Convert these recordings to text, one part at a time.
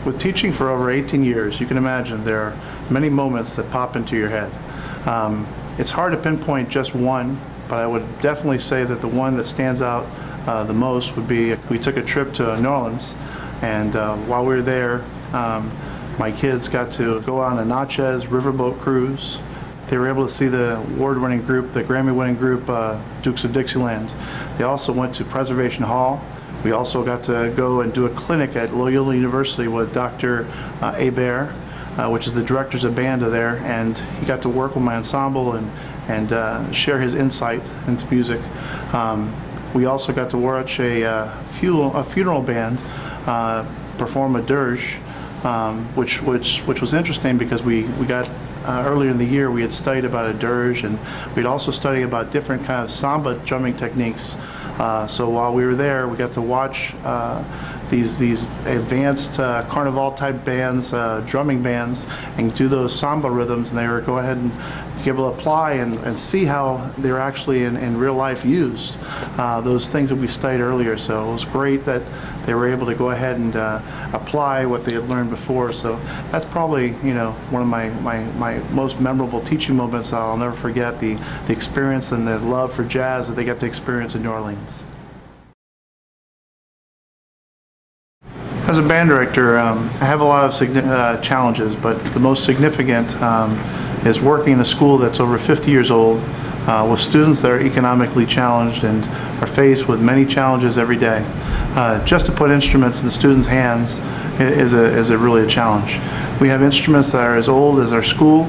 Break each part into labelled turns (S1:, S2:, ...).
S1: With teaching for over 18 years, you can imagine there are many moments that pop into your head. It's hard to pinpoint just one, but I would definitely say that the one that stands out the most would be we took a trip to New Orleans, and while we were there, my kids got to go on a Natchez riverboat cruise. They were able to see the award-winning group, the Grammy-winning group, Dukes of Dixieland. They also went to Preservation Hall. We also got to go and do a clinic at Loyola University with Dr. Hebert, which is the director's of band there, and he got to work with my ensemble and share his insight into music. We also got to watch a funeral band perform a dirge, which was interesting because we got earlier in the year we had studied about a dirge, and we'd also studied about different kind of samba drumming techniques. So while we were there, we got to watch these advanced carnival type bands, drumming bands, and do those samba rhythms, and they were go ahead and be able to apply and see how they're actually in real life used, those things that we studied earlier. So it was great that they were able to go ahead and apply what they had learned before. So that's probably, you know, one of my most memorable teaching moments. I'll never forget the experience and the love for jazz that they got to experience in New Orleans. As a band director, I have a lot of challenges, but the most significant is working in a school that's over 50 years old with students that are economically challenged and are faced with many challenges every day. Just to put instruments in the students' hands is really a challenge. We have instruments that are as old as our school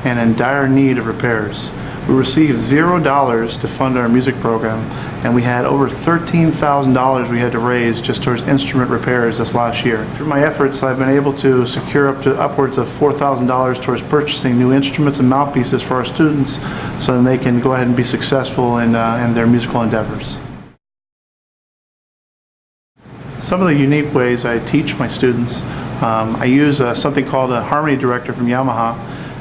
S1: and in dire need of repairs. We received $0 to fund our music program, and we had over $13,000 we had to raise just towards instrument repairs this last year. Through my efforts, I've been able to secure upwards of $4,000 towards purchasing new instruments and mouthpieces for our students so that they can go ahead and be successful in their musical endeavors. Some of the unique ways I teach my students, I use something called a Harmony Director from Yamaha,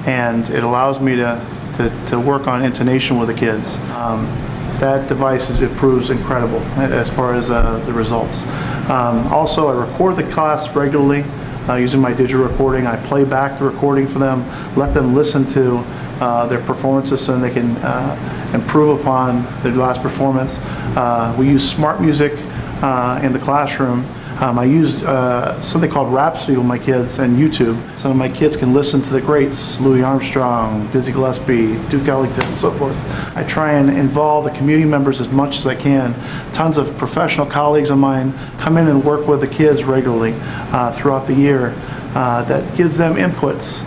S1: and it allows me to work on intonation with the kids. That device it proves incredible as far as the results. Also, I record the class regularly using my digital recording. I play back the recording for them, let them listen to their performances so they can improve upon their last performance. We use smart music in the classroom. I used something called Rhapsody with my kids and YouTube. Some of my kids can listen to the greats, Louis Armstrong, Dizzy Gillespie, Duke Ellington, and so forth. I try and involve the community members as much as I can. Tons of professional colleagues of mine come in and work with the kids regularly throughout the year. That gives them inputs.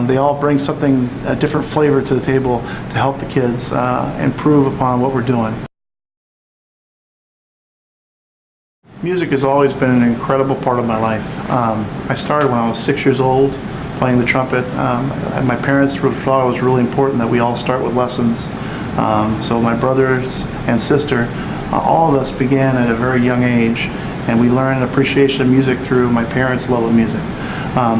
S1: They all bring something, a different flavor to the table to help the kids improve upon what we're doing. Music has always been an incredible part of my life. I started when I was 6 years old playing the trumpet. And my parents thought it was really important that we all start with lessons. So my brothers and sister, all of us began at a very young age, and we learned an appreciation of music through my parents' love of music.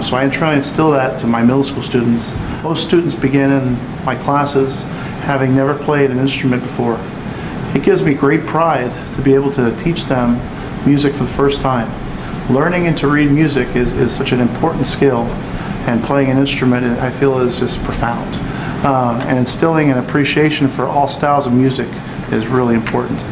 S1: So I try and instill that to my middle school students. Most students begin in my classes having never played an instrument before. It gives me great pride to be able to teach them music for the first time. Learning and to read music is such an important skill, and playing an instrument I feel is just profound. And instilling an appreciation for all styles of music is really important.